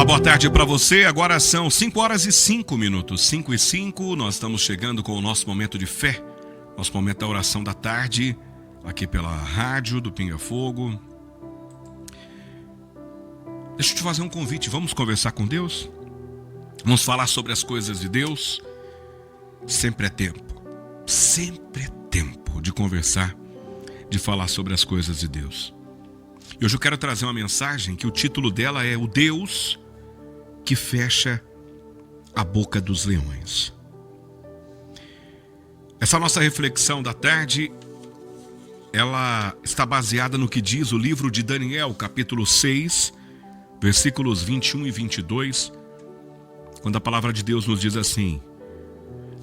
boa tarde para você. Agora são 5 horas e 5 minutos. 5 e 5, nós estamos chegando com o nosso momento de fé. Nosso momento da oração da tarde, aqui pela rádio do Pinga Fogo. Deixa eu te fazer um convite. Vamos conversar com Deus? Vamos falar sobre as coisas de Deus? Sempre é tempo. Sempre é tempo de conversar, de falar sobre as coisas de Deus. E hoje eu quero trazer uma mensagem que o título dela é O Deus que fecha a boca dos leões. Essa nossa reflexão da tarde, ela está baseada no que diz o livro de Daniel, capítulo 6, versículos 21 e 22, quando a palavra de Deus nos diz assim: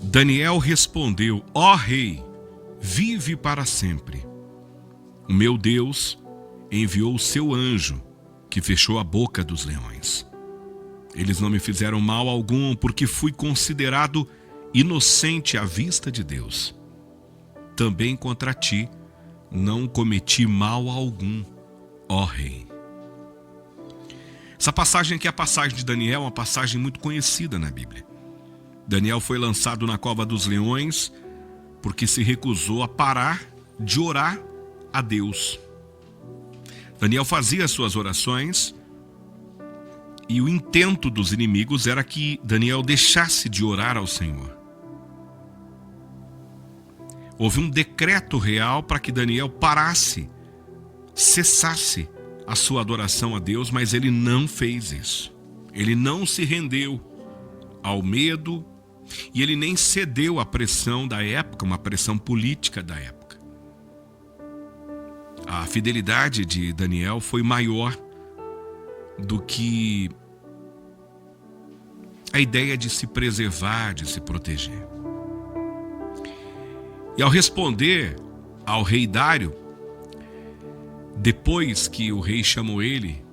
Daniel respondeu: ó rei, vive para sempre. O meu Deus enviou o seu anjo, que fechou a boca dos leões. Eles não me fizeram mal algum, porque fui considerado inocente à vista de Deus. Também contra ti não cometi mal algum, ó rei. Essa passagem aqui é a passagem de Daniel, uma passagem muito conhecida na Bíblia. Daniel foi lançado na cova dos leões porque se recusou a parar de orar a Deus. Daniel fazia suas orações e o intento dos inimigos era que Daniel deixasse de orar ao Senhor. Houve um decreto real para que Daniel parasse, cessasse a sua adoração a Deus, mas ele não fez isso. Ele não se rendeu ao medo e ele nem cedeu à pressão da época, uma pressão política da época. A fidelidade de Daniel foi maior do que a ideia de se preservar, de se proteger. E ao responder ao rei Dário, depois que o rei chamou ele,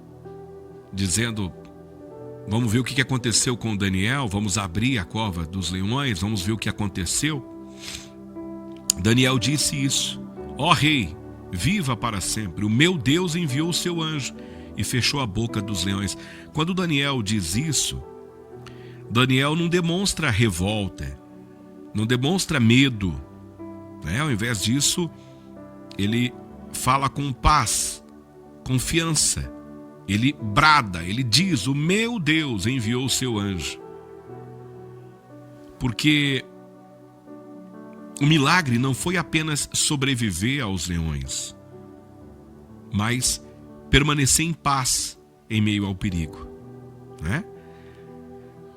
dizendo: vamos ver o que aconteceu com Daniel, vamos abrir a cova dos leões, vamos ver o que aconteceu. Daniel disse isso: ó rei, viva para sempre, o meu Deus enviou o seu anjo e fechou a boca dos leões. Quando Daniel diz isso, Daniel não demonstra revolta, não demonstra medo, né? Ao invés disso, ele fala com paz, confiança. Ele brada, ele diz: o meu Deus enviou o seu anjo. Porque o milagre não foi apenas sobreviver aos leões, mas permanecer em paz em meio ao perigo, né?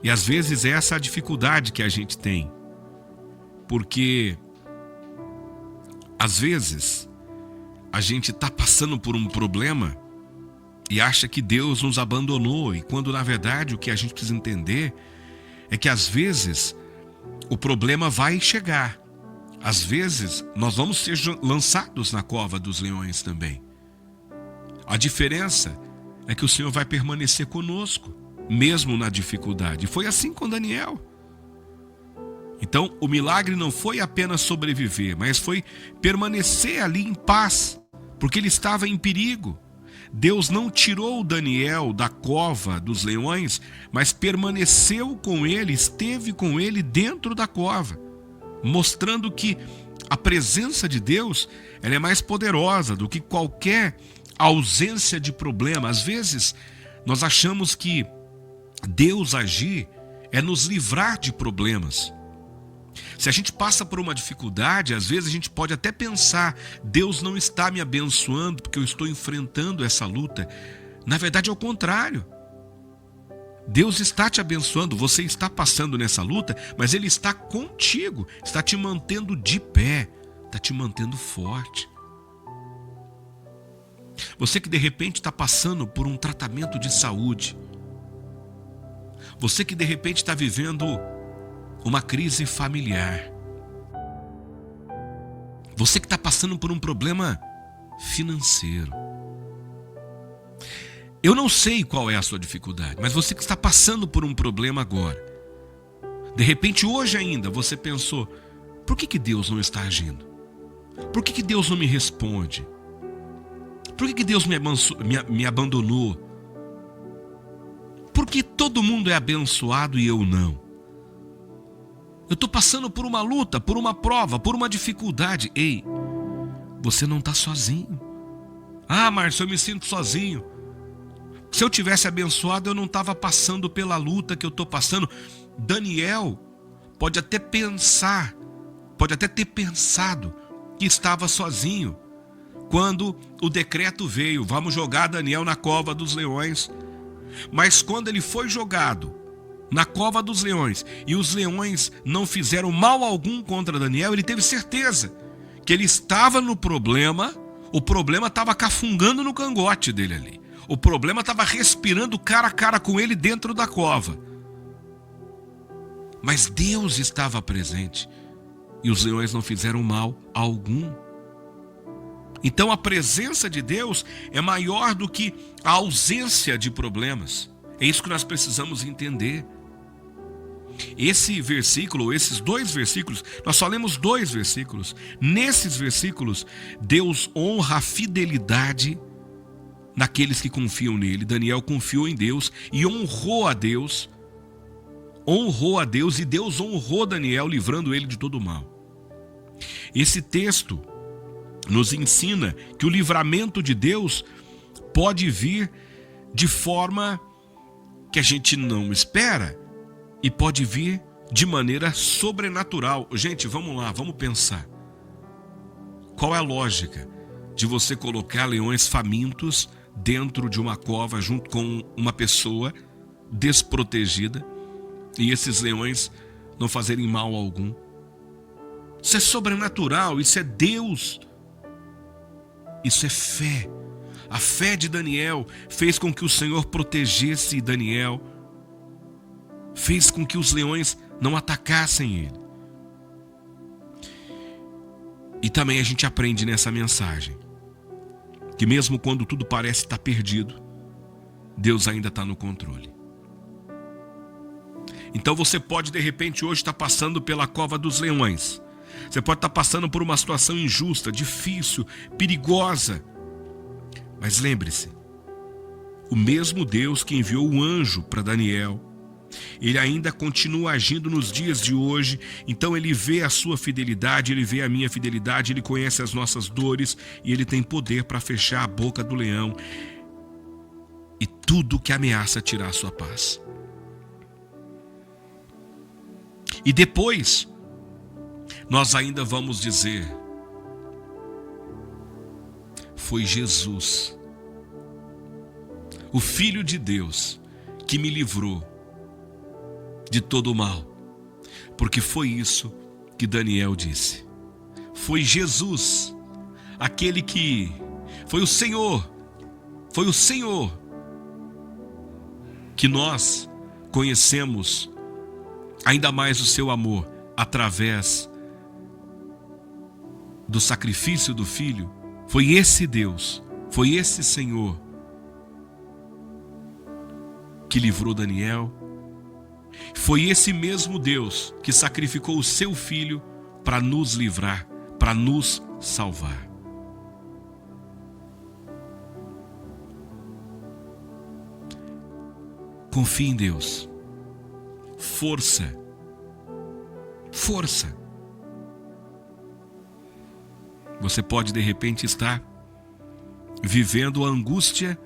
E às vezes essa é a dificuldade que a gente tem, porque às vezes a gente está passando por um problema e acha que Deus nos abandonou, e quando na verdade o que a gente precisa entender é que às vezes o problema vai chegar, às vezes nós vamos ser lançados na cova dos leões também. A diferença é que o Senhor vai permanecer conosco, mesmo na dificuldade. Foi assim com Daniel. Então, o milagre não foi apenas sobreviver, mas foi permanecer ali em paz, porque ele estava em perigo. Deus não tirou Daniel da cova dos leões, mas permaneceu com ele, esteve com ele dentro da cova, mostrando que a presença de Deus, ela é mais poderosa do que qualquer ausência de problema. Às vezes, nós achamos que Deus agir é nos livrar de problemas. Se a gente passa por uma dificuldade, às vezes a gente pode até pensar: Deus não está me abençoando porque eu estou enfrentando essa luta. Na verdade é o contrário. Deus está te abençoando, você está passando nessa luta, mas Ele está contigo, está te mantendo de pé, está te mantendo forte. Você que de repente está passando por um tratamento de saúde, você que de repente está vivendo uma crise familiar, você que está passando por um problema financeiro, eu não sei qual é a sua dificuldade, mas você que está passando por um problema agora, de repente hoje ainda você pensou: por que Deus não está agindo? Por que Deus não me responde? Por que Deus me abandonou? Por que todo mundo é abençoado e eu não? Eu estou passando por uma luta, por uma prova, por uma dificuldade. Ei, você não está sozinho. Ah, Márcio, eu me sinto sozinho. Se eu tivesse abençoado, eu não estava passando pela luta que eu estou passando. Daniel pode até ter pensado que estava sozinho. Quando o decreto veio, vamos jogar Daniel na cova dos leões. Mas quando ele foi jogado na cova dos leões e os leões não fizeram mal algum contra Daniel, ele teve certeza que ele estava no problema, o problema estava cafungando no cangote dele ali. O problema estava respirando cara a cara com ele dentro da cova. Mas Deus estava presente e os leões não fizeram mal algum. Então a presença de Deus é maior do que a ausência de problemas. É isso que nós precisamos entender. Esse versículo, esses 2 versículos, nós só lemos 2 versículos. Nesses versículos, Deus honra a fidelidade naqueles que confiam nele. Daniel confiou em Deus e honrou a Deus. Honrou a Deus e Deus honrou Daniel, livrando ele de todo o mal. Esse texto nos ensina que o livramento de Deus pode vir de forma que a gente não espera e pode vir de maneira sobrenatural. Gente, vamos lá, vamos pensar. Qual é a lógica de você colocar leões famintos dentro de uma cova junto com uma pessoa desprotegida e esses leões não fazerem mal algum? Isso é sobrenatural, isso é Deus. Isso é fé. A fé de Daniel fez com que o Senhor protegesse Daniel, fez com que os leões não atacassem ele. E também a gente aprende nessa mensagem que mesmo quando tudo parece estar perdido, Deus ainda está no controle. Então você pode de repente hoje estar passando pela cova dos leões. Você pode estar passando por uma situação injusta, difícil, perigosa. Mas lembre-se, o mesmo Deus que enviou o anjo para Daniel, ele ainda continua agindo nos dias de hoje. Então ele vê a sua fidelidade, ele vê a minha fidelidade, ele conhece as nossas dores e ele tem poder para fechar a boca do leão e tudo que ameaça tirar a sua paz. E depois nós ainda vamos dizer: foi Jesus, o Filho de Deus, que me livrou de todo o mal. Porque foi isso que Daniel disse. Foi Jesus, aquele que foi o Senhor que nós conhecemos ainda mais o seu amor através do sacrifício do Filho. Foi esse Deus, foi esse Senhor que livrou Daniel. Foi esse mesmo Deus que sacrificou o seu Filho para nos livrar, para nos salvar. Confie em Deus. Força. Força. Você pode de repente estar vivendo a angústia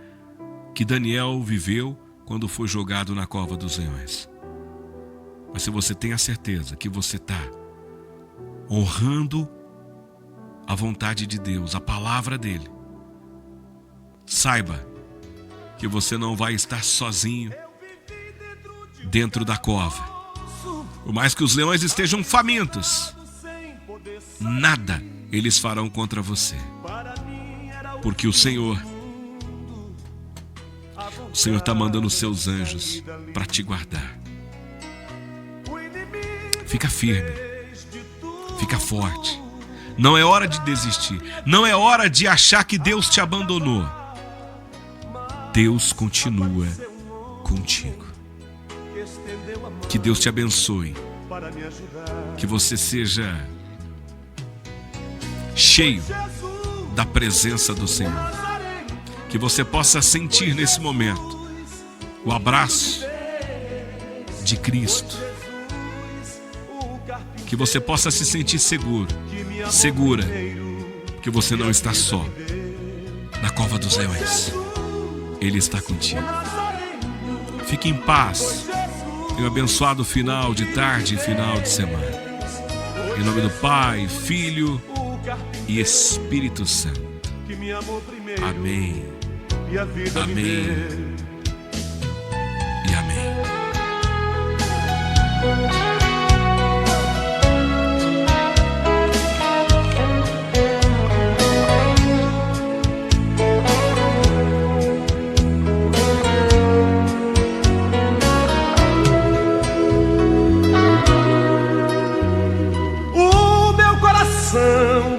que Daniel viveu quando foi jogado na cova dos leões. Mas se você tem a certeza que você está honrando a vontade de Deus, a palavra dele, saiba que você não vai estar sozinho dentro da cova. Por mais que os leões estejam famintos, nada eles farão contra você, porque o Senhor está mandando os seus anjos para te guardar. Fica firme, fica forte. Não é hora de desistir, não é hora de achar que Deus te abandonou. Deus continua contigo. Que Deus te abençoe, que você seja cheio da presença do Senhor, que você possa sentir nesse momento o abraço de Cristo. Que você possa se sentir seguro, segura, que você não está só na cova dos leões. Ele está contigo. Fique em paz e um abençoado final de tarde e final de semana. Em nome do Pai, Filho e Espírito Santo. Amém. Amém. E amém.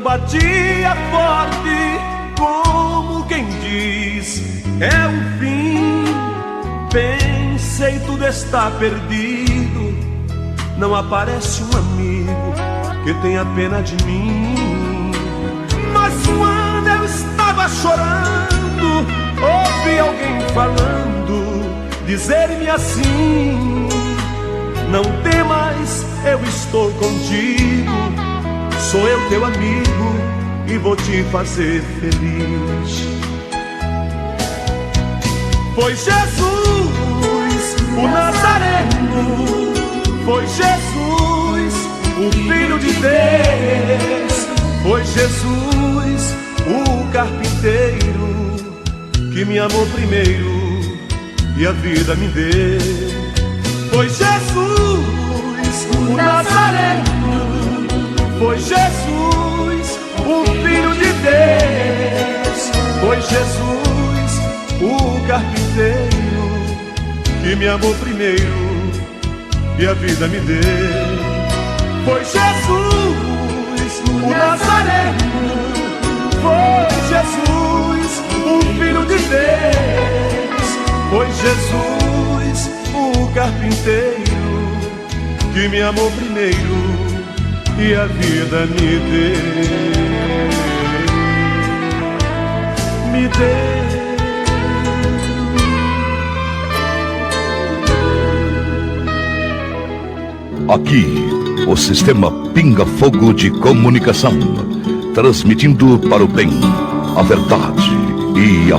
Batia forte, como quem diz, é o fim. Pensei, tudo está perdido. Não aparece um amigo que tenha pena de mim. Mas quando eu estava chorando, ouvi alguém falando, dizer-me assim: não temas, eu estou contigo. Sou eu teu amigo e vou te fazer feliz. Foi Jesus, o Nazareno. Foi Jesus, o Filho de Deus. Foi Jesus, o carpinteiro, que me amou primeiro e a vida me deu. Foi Jesus, o Nazareno. Foi Jesus, o Filho de Deus. Foi Jesus, o carpinteiro, que me amou primeiro e a vida me deu. Foi Jesus, o Nazareno. Foi Jesus, o Filho de Deus. Foi Jesus, o carpinteiro, que me amou primeiro e a vida me deu, me deu. Aqui, o sistema Pinga Fogo de Comunicação, transmitindo para o bem, a verdade e a paz.